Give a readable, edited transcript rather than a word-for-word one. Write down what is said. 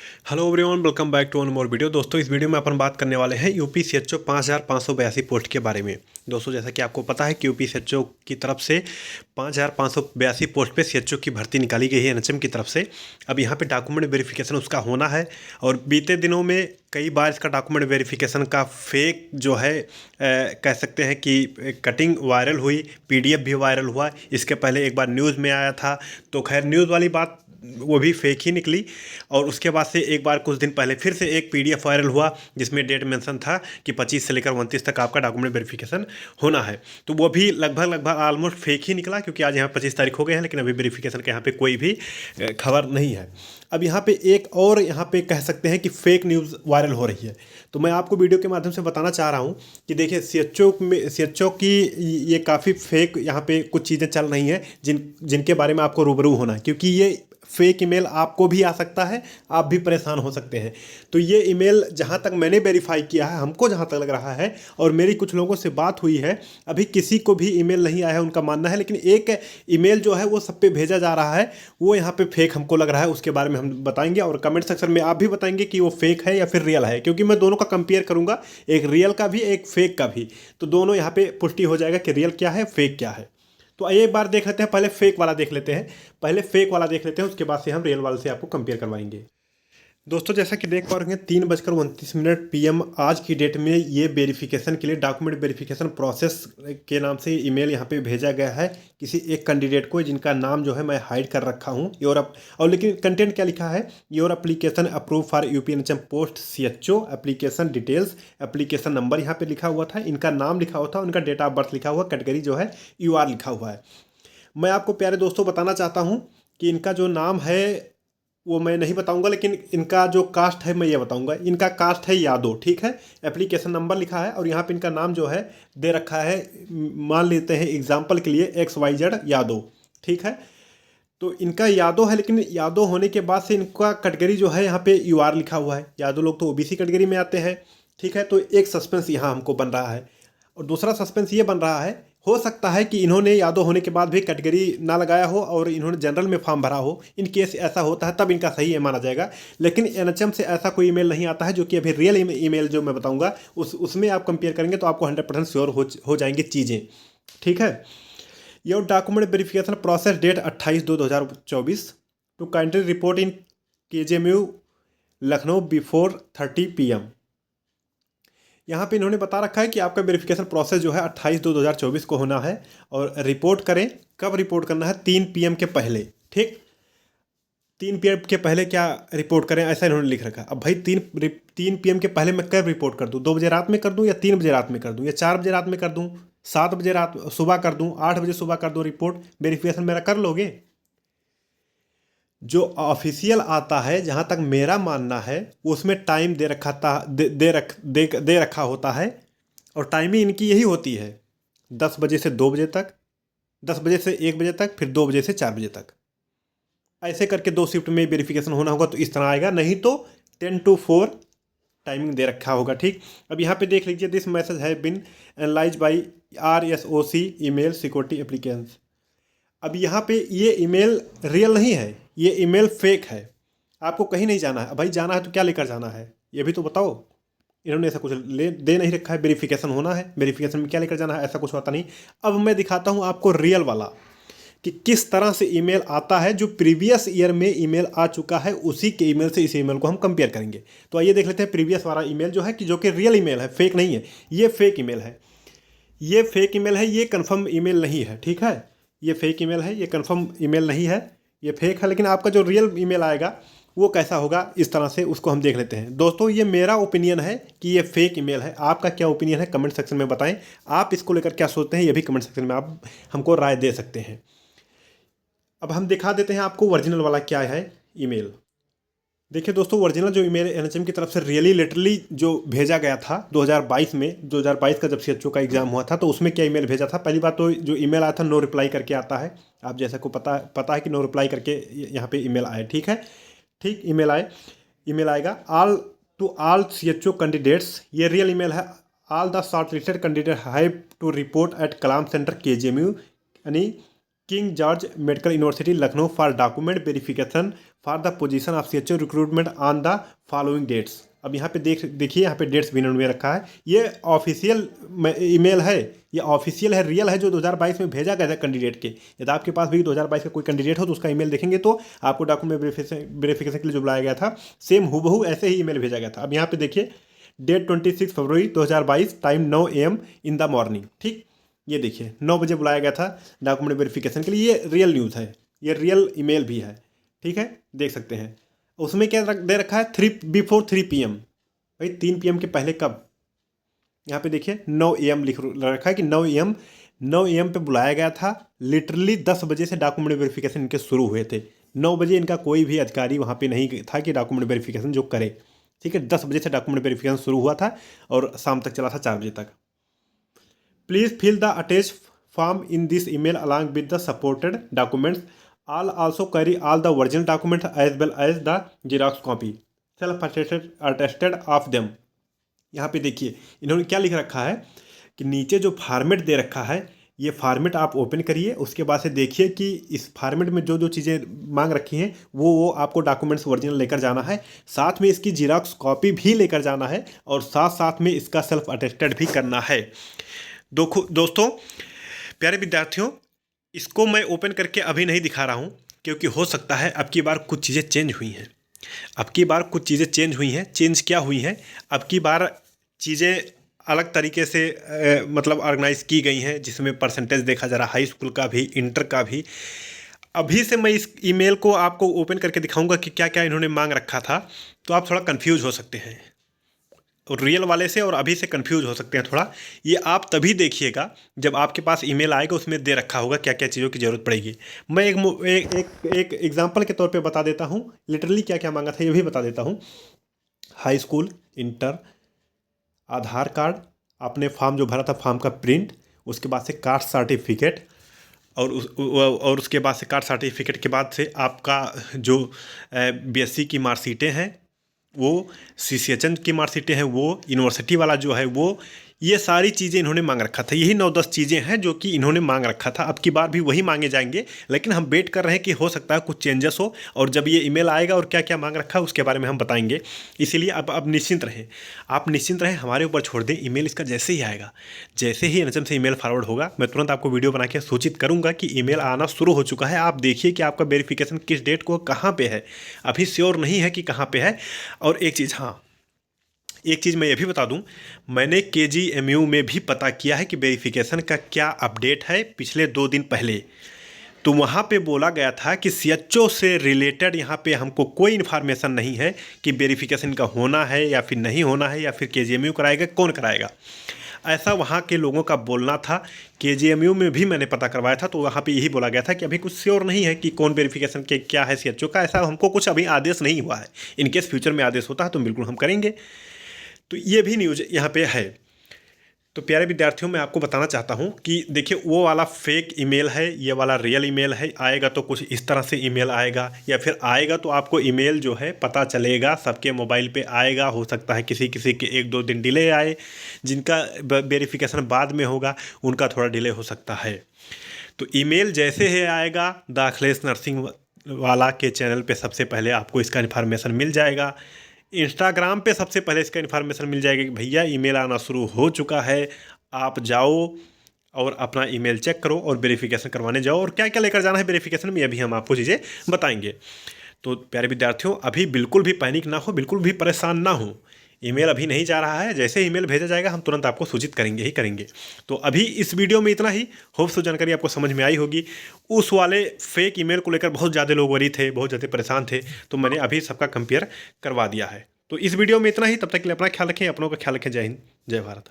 Hello everyone, welcome back to one more video. दोस्तों, इस video में अपन बात करने वाले हैं यूपी सीएचओ 5582 पोस्ट के बारे में। दोस्तों, जैसा कि आपको पता है कि यूपी सीएचओ की तरफ से 5582 पोस्ट पे सीएचओ की भर्ती निकाली गई है एनएचएम की तरफ से। अब यहाँ पे डॉक्यूमेंट वेरिफिकेशन उसका होना है और बीते दिनों में कई बार इसका डॉक्यूमेंट वेरिफिकेशन का फेक जो है कह सकते हैं कि कटिंग वायरल हुई, पीडीएफ भी वायरल हुआ। इसके पहले एक बार न्यूज़ में आया था, तो खैर न्यूज़ वाली बात वो भी फेक ही निकली। और उसके बाद से एक बार कुछ दिन पहले फिर से एक पीडीएफ वायरल हुआ जिसमें डेट मेंशन था कि 25 से लेकर 29 तक आपका डॉक्यूमेंट वेरिफिकेशन होना है। तो वो भी लगभग ऑलमोस्ट फेक ही निकला, क्योंकि आज यहाँ 25 तारीख हो गए हैं लेकिन अभी वेरिफिकेशन के यहाँ पे कोई भी खबर नहीं है। अब यहाँ पे एक और यहाँ पे कह सकते हैं कि फेक न्यूज़ वायरल हो रही है। तो मैं आपको वीडियो के माध्यम से बताना चाह रहा हूँ कि देखिए, सीएचओ की ये काफ़ी फेक यहाँ पे कुछ चीज़ें चल रही हैं जिनके बारे में आपको रूबरू होना है, क्योंकि ये फेक ईमेल आपको भी आ सकता है, आप भी परेशान हो सकते हैं। तो ये ईमेल जहाँ तक मैंने वेरीफाई किया है, हमको जहाँ तक लग रहा है और मेरी कुछ लोगों से बात हुई है, अभी किसी को भी ईमेल नहीं आया है उनका मानना है। लेकिन एक ईमेल जो है वो सब पे भेजा जा रहा है, वो यहाँ पे फेक हमको लग रहा है। उसके बारे में हम बताएंगे और कमेंट सेक्शन में आप भी बताएंगे कि वो फेक है या फिर रियल है, क्योंकि मैं दोनों का कंपेयर करूँगा, एक रियल का भी एक फेक का भी। तो दोनों यहाँ पे पुष्टि हो जाएगा कि रियल क्या है, फेक क्या है। तो आइए एक बार देख लेते हैं, पहले फेक वाला देख लेते हैं। पहले फेक वाला देख लेते हैं, उसके बाद से हम रियल वाले से आपको कंपेयर करवाएंगे। दोस्तों, जैसा कि देख पा रहे हैं 3:29 पीएम आज की डेट में ये वेरिफिकेशन के लिए डॉक्यूमेंट वेरिफिकेशन प्रोसेस के नाम से ईमेल यहाँ पे भेजा गया है किसी एक कैंडिडेट को, जिनका नाम जो है मैं हाइड कर रखा हूँ। और लेकिन कंटेंट क्या लिखा है, your application approve for UPNHM post CHO, application details, application number यहाँ पे लिखा हुआ था, इनका नाम लिखा हुआ था, उनका डेट ऑफ बर्थ लिखा हुआ, कैटेगरी जो है यूआर लिखा हुआ है। मैं आपको प्यारे दोस्तों बताना चाहता हूँ कि इनका जो नाम है वो मैं नहीं बताऊंगा, लेकिन इनका जो कास्ट है मैं ये बताऊंगा। इनका कास्ट है यादव, ठीक है। एप्लीकेशन नंबर लिखा है और यहाँ पे इनका नाम जो है दे रखा है, मान लेते हैं एग्जाम्पल के लिए XYZ यादव, ठीक है। तो इनका यादव है, लेकिन यादव होने के बाद से इनका कैटेगरी जो है यहाँ पे यूआर लिखा हुआ है। यादव लोग तो ओबीसी कैटेगरी में आते हैं, ठीक है। तो एक सस्पेंस यहाँ हमको बन रहा है और दूसरा सस्पेंस ये बन रहा है, हो सकता है कि इन्होंने यादव होने के बाद भी कैटेगरी ना लगाया हो और इन्होंने जनरल में फॉर्म भरा हो। इन केस ऐसा होता है तब इनका सही है माना जाएगा। लेकिन एनएचएम से ऐसा कोई ईमेल नहीं आता है, जो कि अभी रियल ईमेल जो मैं बताऊंगा उसमें आप कंपेयर करेंगे तो आपको 100% श्योर हो जाएंगी चीज़ें, ठीक है। Your document verification process date 28/2/2024 to kindly report in KJMU Lucknow before 30 PM। यहाँ पे इन्होंने बता रखा है कि आपका वेरिफिकेशन प्रोसेस जो है 28/2/2024 को होना है और रिपोर्ट करें। कब रिपोर्ट करना है? 3 PM के पहले, ठीक। 3 PM के पहले क्या रिपोर्ट करें, ऐसा इन्होंने लिख रखा। अब भाई 3 PM के पहले मैं कब रिपोर्ट कर दूँ? 2 बजे रात में कर दूँ या 3 बजे रात में कर दूँ या 4 बजे रात में कर दूँ, 7 बजे रात सुबह कर दूँ, 8 बजे सुबह कर दूँ? रिपोर्ट वेरिफिकेशन मेरा कर लोगे? जो ऑफिशियल आता है, जहाँ तक मेरा मानना है, उसमें टाइम दे रखा था, दे रखा होता है और टाइमिंग इनकी यही होती है 10 बजे से 2 बजे तक, 10 बजे से 1 बजे तक, फिर 2 बजे से 4 बजे तक। ऐसे करके 2 शिफ्ट में वेरिफिकेशन होना होगा तो इस तरह आएगा, नहीं तो 10 to 4 टाइमिंग दे रखा होगा, ठीक। अब यहाँ पे देख लीजिए, दिस मैसेज है been analyze by RSOC email security appliance. अब यहाँ पे ये ईमेल रियल नहीं है, ये ईमेल फेक है। आपको कहीं नहीं जाना है। भाई जाना है तो क्या लेकर जाना है, ये भी तो बताओ। इन्होंने ऐसा कुछ ले दे नहीं रखा है, वेरिफिकेशन होना है, वेरिफिकेशन में क्या लेकर जाना है, ऐसा कुछ होता नहीं। अब मैं दिखाता हूँ आपको रियल वाला कि किस तरह से ईमेल आता है। जो प्रीवियस ईयर में ईमेल आ चुका है, उसी के ईमेल से इस ईमेल को हम कंपेयर करेंगे। तो आइए देख लेते हैं प्रीवियस वाला ईमेल जो है, कि जो कि रियल ईमेल है, फेक नहीं है। ये फेक ईमेल है, ये फेक ईमेल है, ये कन्फर्म ईमेल नहीं है, ठीक है। ये फेक ईमेल है, ये कंफर्म ईमेल नहीं है, ये फेक है। लेकिन आपका जो रियल ईमेल आएगा वो कैसा होगा, इस तरह से उसको हम देख लेते हैं। दोस्तों, ये मेरा ओपिनियन है कि ये फेक ईमेल है। आपका क्या ओपिनियन है कमेंट सेक्शन में बताएं। आप इसको लेकर क्या सोचते हैं, ये भी कमेंट सेक्शन में आप हमको राय दे सकते हैं। अब हम दिखा देते हैं आपको ओरिजिनल वाला क्या है ईमेल। देखिए दोस्तों, ओरिजिनल जो ईमेल एनएचएम की तरफ से रियली लिटरली जो भेजा गया था 2022 में, 2022 का जब सीएचओ का एग्जाम हुआ था, तो उसमें क्या ईमेल भेजा था। पहली बात तो जो ईमेल आया था नो रिप्लाई करके आता है। आप जैसा को पता है कि नो रिप्लाई करके यहाँ पे ईमेल आए, ठीक है। ठीक, ईमेल आएगा ऑल सीएचओ कैंडिडेट्स, ये रियल ईमेल है। All the shortlisted candidate have to report at Kalam centre KJMU, यानी King George Medical University Lucknow for document verification for the position of CHO recruitment on the following dates. अब यहाँ पे देखिए, यहाँ पे dates भी इन्होंने रखा है। ये ऑफिशियल ईमेल है, ये ऑफिशियल है, रियल है, जो 2022 में भेजा गया था कैंडिडेट के। यदि आपके पास भी 2022 का कोई कैंडिडेट हो तो उसका ईमेल देखेंगे तो आपको डॉक्यूमेंट वेरिफिकेशन के लिए जो बुलाया गया था, सेम हूबहू ऐसे ही ईमेल भेजा गया था। अब यहाँ पे देखिए, date 26 February 2022, time 9 AM in the morning. ठीक, ये देखिए 9 बजे बुलाया गया था डॉक्यूमेंट वेरिफिकेशन के लिए। ये रियल न्यूज़ है, ये रियल ईमेल भी है। ठीक है, देख सकते हैं। उसमें क्या दे रखा है, 3 PM। भाई 3 PM के पहले कब? यहाँ पे देखिए 9 AM लिख रखा है कि 9 AM पे बुलाया गया था। लिटरली 10 बजे से डॉक्यूमेंट वेरिफिकेशन इनके शुरू हुए थे। 9 बजे इनका कोई भी अधिकारी वहाँ पे नहीं था कि डॉक्यूमेंट वेरिफिकेशन जो करे। ठीक है, 10 बजे से डॉक्यूमेंट वेरिफिकेशन शुरू हुआ था और शाम तक चला था 4 बजे तक। Please fill the attach form in this email along with the supported documents. All also carry all the original document as well as the xerox copy self attested of them. यहाँ पे देखिए इन्होंने क्या लिख रखा है कि नीचे जो फॉर्मेट दे रखा है, ये फॉर्मेट आप ओपन करिए। उसके बाद से देखिए कि इस फॉर्मेट में जो जो चीज़ें मांग रखी हैं वो आपको डॉक्यूमेंट्स ओरिजिनल लेकर जाना है। साथ में इसकी जीरोक्स कॉपी भी लेकर जाना है और साथ साथ में इसका सेल्फ अटेस्टेड भी करना है। दोस्तों, प्यारे विद्यार्थियों, इसको मैं ओपन करके अभी नहीं दिखा रहा हूँ क्योंकि हो सकता है अब की बार कुछ चीज़ें चेंज हुई हैं। चेंज क्या हुई हैं? अब की बार चीज़ें अलग तरीके से मतलब ऑर्गेनाइज की गई हैं, जिसमें परसेंटेज देखा जा रहा है, हाई स्कूल का भी, इंटर का भी। अभी से मैं इस ईमेल को आपको ओपन करके दिखाऊंगा कि क्या क्या इन्होंने मांग रखा था, तो आप थोड़ा कंफ्यूज हो सकते हैं। और रियल वाले से और अभी से कंफ्यूज हो सकते हैं थोड़ा। ये आप तभी देखिएगा जब आपके पास ईमेल आएगा, उसमें दे रखा होगा क्या क्या चीज़ों की ज़रूरत पड़ेगी। मैं एक एग्जांपल के तौर पे बता देता हूँ, लिटरली क्या क्या मांगा था ये भी बता देता हूँ। हाई स्कूल, इंटर, आधार कार्ड, आपने फॉर्म जो भरा था फॉर्म का प्रिंट, उसके बाद से कास्ट सर्टिफिकेट, और उसके बाद से कास्ट सर्टिफिकेट के बाद से आपका जो BSc की मार्कशीटें हैं वो, CCHN की मार्कशीटें हैं वो, यूनिवर्सिटी वाला जो है वो, ये सारी चीज़ें इन्होंने मांग रखा था। यही 9-10 चीज़ें हैं जो कि इन्होंने मांग रखा था। अब की बार भी वही मांगे जाएंगे, लेकिन हम वेट कर रहे हैं कि हो सकता है कुछ चेंजेस हो, और जब ये ईमेल आएगा और क्या क्या मांग रखा है उसके बारे में हम बताएंगे। इसीलिए अब निश्चिंत रहें, आप निश्चिंत रहें, हमारे ऊपर छोड़ दें। ईमेल इसका जैसे ही आएगा, जैसे ही NHM से ईमेल फॉरवर्ड होगा, मैं तुरंत आपको वीडियो बना के सूचित करूँगा कि ईमेल आना शुरू हो चुका है। आप देखिए कि आपका वेरिफिकेशन किस डेट को कहाँ पर है। अभी श्योर नहीं है कि कहाँ पर है। और एक चीज़ मैं ये भी बता दूं, मैंने KGMU में भी पता किया है कि वेरिफिकेशन का क्या अपडेट है पिछले 2 दिन पहले। तो वहाँ पे बोला गया था कि CHO से रिलेटेड यहाँ पे हमको कोई इन्फॉर्मेशन नहीं है कि वेरिफिकेशन का होना है या फिर नहीं होना है, या फिर KGMU कराएगा, कौन कराएगा, ऐसा वहाँ के लोगों का बोलना था। KGMU में भी मैंने पता करवाया था, तो वहाँ पे यही बोला गया था कि अभी कुछ श्योर नहीं है कि कौन वेरिफिकेशन के क्या है CHO का। ऐसा हमको कुछ अभी आदेश नहीं हुआ है। इनकेस फ्यूचर में आदेश होता है तो बिल्कुल हम करेंगे। तो ये भी न्यूज़ यहाँ पे है। तो प्यारे विद्यार्थियों, मैं आपको बताना चाहता हूँ कि देखिए, वो वाला फेक ईमेल है, ये वाला रियल ईमेल है। आएगा तो कुछ इस तरह से ईमेल आएगा, या फिर आएगा तो आपको ईमेल जो है पता चलेगा, सबके मोबाइल पे आएगा। हो सकता है किसी किसी के 1-2 दिन डिले आए, जिनका वेरिफिकेशन बाद में होगा उनका थोड़ा डिले हो सकता है। तो ईमेल जैसे ही आएगा, द अखिलेश नर्सिंग वाला के चैनल पे सबसे पहले आपको इसका इन्फॉर्मेशन मिल जाएगा। इंस्टाग्राम पे सबसे पहले इसका इन्फॉर्मेशन मिल जाएगा कि भैया ईमेल आना शुरू हो चुका है, आप जाओ और अपना ईमेल चेक करो और वेरिफिकेशन करवाने जाओ। और क्या क्या लेकर जाना है वेरिफिकेशन में, ये भी हम आपको चीज़ें बताएंगे। तो प्यारे विद्यार्थियों, अभी बिल्कुल भी पैनिक ना हो, बिल्कुल भी परेशान ना हो। ईमेल अभी नहीं जा रहा है, जैसे ईमेल भेजा जाएगा हम तुरंत आपको सूचित करेंगे ही करेंगे। तो अभी इस वीडियो में इतना ही। होप सो जानकारी आपको समझ में आई होगी। उस वाले फेक ईमेल को लेकर बहुत ज़्यादा लोग वरी थे, बहुत ज़्यादा परेशान थे, तो मैंने अभी सबका कंपेयर करवा दिया है। तो इस वीडियो में इतना ही। तब तक के लिए अपना ख्याल रखें, अपनों का ख्याल रखें। जय हिंद, जय भारत।